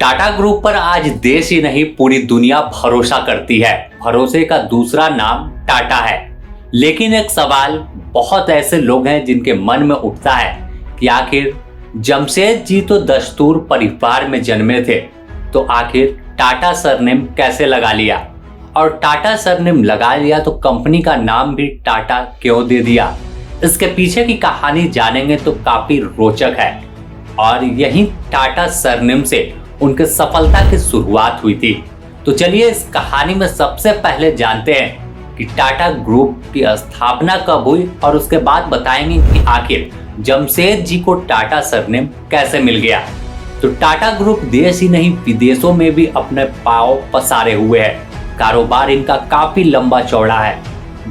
Tata group पर आज देश ही नहीं पूरी दुनिया भरोसा करती है। भरोसे का दूसरा नाम टाटा है। लेकिन एक सवाल बहुत ऐसे लोग हैं जिनके मन में उठता है कि आखिर जमशेदजी तो दस्तूर परिवार में जन्मे थे, तो आखिर टाटा सरनेम कैसे लगा लिया? और टाटा सरनेम लगा लिया तो कंपनी का नाम भी टाटा क्यों दे दिया? इसके पीछे की कहानी जानेंगे तो काफी रोचक है। और यही टाटा सरनेम से उनके सफलता की शुरुआत हुई थी। तो चलिए इस कहानी में सबसे पहले जानते हैं कि टाटा ग्रुप की स्थापना कब हुई, और उसके बाद बताएंगे कि आखिर जमशेदजी को टाटा सरनेम कैसे मिल गया। तो टाटा ग्रुप देश ही नहीं विदेशों में भी अपने पांव पसारे हुए है। कारोबार इनका काफी लंबा चौड़ा है।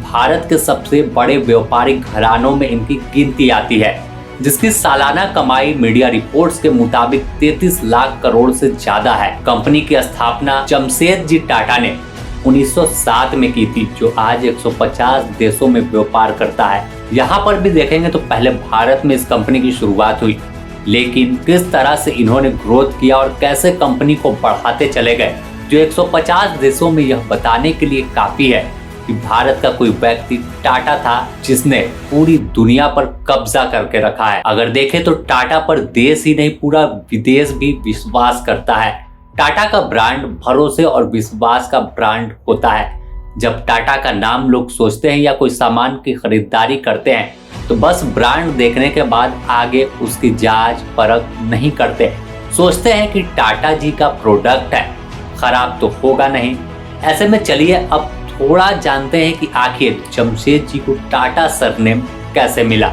भारत के सबसे बड़े व्यापारिक घरानों में इनकी गिनती आती है, जिसकी सालाना कमाई मीडिया रिपोर्ट्स के मुताबिक 33 लाख करोड़ से ज्यादा है। कंपनी की स्थापना जमशेदजी टाटा ने 1907 में की थी, जो आज 150 देशों में व्यापार करता है। यहाँ पर भी देखेंगे तो पहले भारत में इस कंपनी की शुरुआत हुई, लेकिन किस तरह से इन्होंने ग्रोथ किया और कैसे कंपनी को बढ़ाते चले गए, जो 150 देशों में यह बताने के लिए काफी है कि भारत का कोई व्यक्ति टाटा था जिसने पूरी दुनिया पर कब्जा करके रखा है। अगर देखें तो टाटा पर देश ही नहीं पूरा विदेश भी विश्वास करता है। टाटा का ब्रांड भरोसे और विश्वास का ब्रांड होता है। जब टाटा का नाम लोग सोचते हैं या कोई सामान की खरीदारी करते हैं तो बस ब्रांड देखने के बाद आगे उसकी जांच परख नहीं करते। सोचते हैं कि टाटा जी का प्रोडक्ट है, खराब तो होगा नहीं। ऐसे में चलिए अब थोड़ा जानते हैं कि आखिर जमशेदजी को टाटा सरनेम कैसे मिला।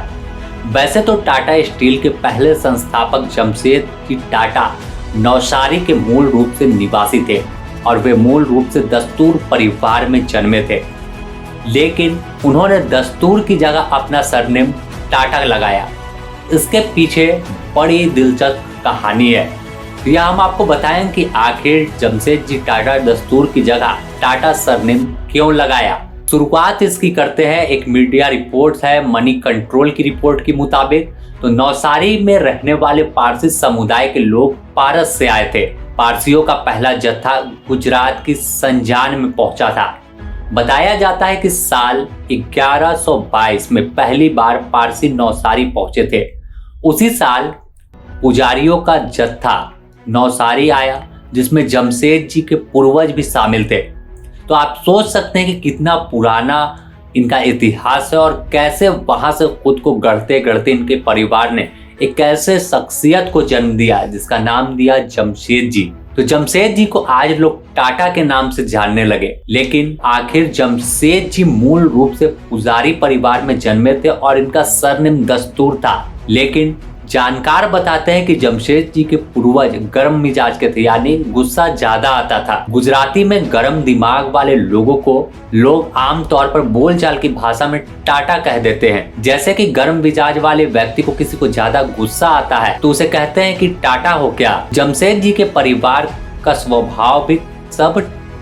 वैसे तो टाटा स्टील के पहले संस्थापक जमशेदजी टाटा नवसारी के मूल रूप से निवासी थे और वे मूल रूप से दस्तूर परिवार में जन्मे थे, लेकिन उन्होंने दस्तूर की जगह अपना सरनेम टाटा लगाया। इसके पीछे बड़ी दिलचस्प कहानी है। यह हम आपको बताएं कि आखिर जमशेदजी टाटा दस्तूर की जगह टाटा सरनेम क्यों लगाया। शुरुआत इसकी करते हैं एक मीडिया रिपोर्ट है मनी कंट्रोल की रिपोर्ट के मुताबिक। तो नवसारी में रहने वाले पारसी समुदाय के लोग पारस से आए थे। पारसियों का पहला जत्था गुजरात की संजान में पहुंचा था। बताया जाता है कि साल 1122 में पहली बार पारसी नवसारी पहुंचे थे। उसी साल पुजारियों का जत्था नवसारी आया, जिसमें जमशेदजी के पूर्वज भी शामिल थे। तो आप सोच सकते हैं कि कितना पुराना इनका इतिहास है और कैसे वहां से खुद को गढ़ते गढ़ते इनके परिवार ने एक ऐसे शख्सियत को जन्म दिया जिसका नाम दिया जमशेदजी। तो जमशेदजी को आज लोग टाटा के नाम से जानने लगे। लेकिन आखिर जमशेदजी मूल रूप से पुजारी परिवार में जन्मे थे और इनका सरनेम दस्तूर था। लेकिन जानकार बताते हैं कि जमशेदजी के पूर्वज गर्म मिजाज के थे, यानी गुस्सा ज्यादा आता था। गुजराती में गर्म दिमाग वाले लोगों को लोग आमतौर पर बोलचाल की भाषा में टाटा कह देते हैं। जैसे कि गर्म मिजाज वाले व्यक्ति को किसी को ज्यादा गुस्सा आता है तो उसे कहते हैं कि टाटा हो क्या। जमशेदजी के परिवार का स्वभाव भी सब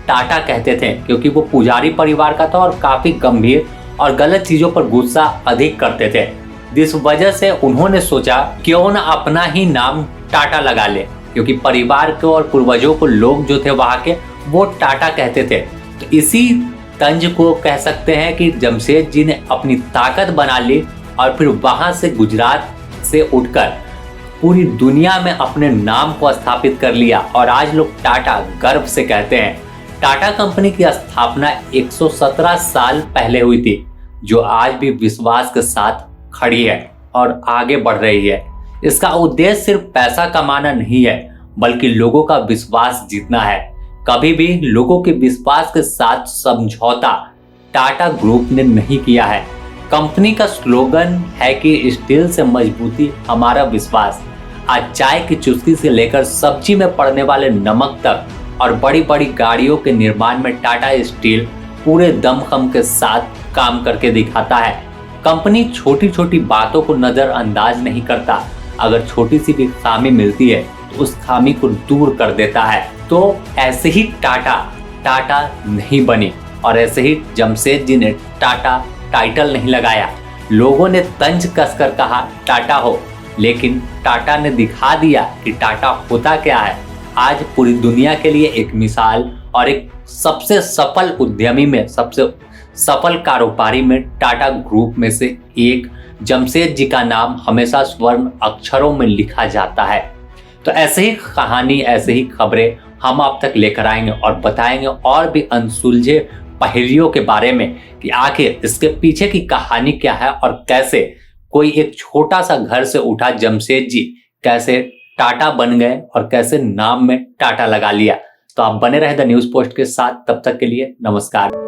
टाटा कहते थे, क्योंकि वो पुजारी परिवार का था और काफी गंभीर और गलत चीजों पर गुस्सा अधिक करते थे। इस वजह से उन्होंने सोचा क्यों न अपना ही नाम टाटा लगा ले, क्योंकि परिवार के और पूर्वजों को लोग जो थे वहां के वो टाटा कहते थे। तो इसी तंज को कह सकते हैं कि जमशेदजी ने अपनी ताकत बना ली और फिर वहां से गुजरात से उठकर पूरी दुनिया में अपने नाम को स्थापित कर लिया और आज लोग टाटा गर्व से कहते हैं। टाटा कंपनी की स्थापना 117 साल पहले हुई थी, जो आज भी विश्वास के साथ खड़ी है और आगे बढ़ रही है। इसका उद्देश्य सिर्फ पैसा कमाना नहीं है, बल्कि लोगों का विश्वास जीतना है। कभी भी लोगों के विश्वास के साथ समझौता टाटा ग्रुप ने नहीं किया है। कंपनी का स्लोगन है कि स्टील से मजबूती हमारा विश्वास। आज चाय की चुस्की से लेकर सब्जी में पड़ने वाले नमक तक और बड़ी बड़ी गाड़ियों के निर्माण में टाटा स्टील पूरे दमखम के साथ काम करके दिखाता है। कंपनी छोटी छोटी बातों को नजरअंदाज नहीं करता। अगर छोटी सी भी खामी मिलती है तो उस खामी को दूर कर देता है। तो ऐसे ही टाटा नहीं बनी और ऐसे ही जमशेदजी ने टाटा टाइटल नहीं लगाया। लोगों ने तंज कसकर कहा टाटा हो, लेकिन टाटा ने दिखा दिया कि टाटा होता क्या है। आज पूरी दुनिया के लिए एक मिसाल और एक सबसे सफल उद्यमी में सबसे सफल कारोबारी में टाटा ग्रुप में से एक जमशेद जी का नाम हमेशा स्वर्ण अक्षरों में लिखा जाता है। तो ऐसे ही कहानी, ऐसे ही खबरें हम आप तक लेकर आएंगे और बताएंगे और भी अनसुलझे पहेलियों के बारे में कि आखिर इसके पीछे की कहानी क्या है और कैसे कोई एक छोटा सा घर से उठा जमशेद जी कैसे टाटा बन गए और कैसे नाम में टाटा लगा लिया। तो आप बने रहे द न्यूज पोस्ट के साथ। तब तक के लिए नमस्कार।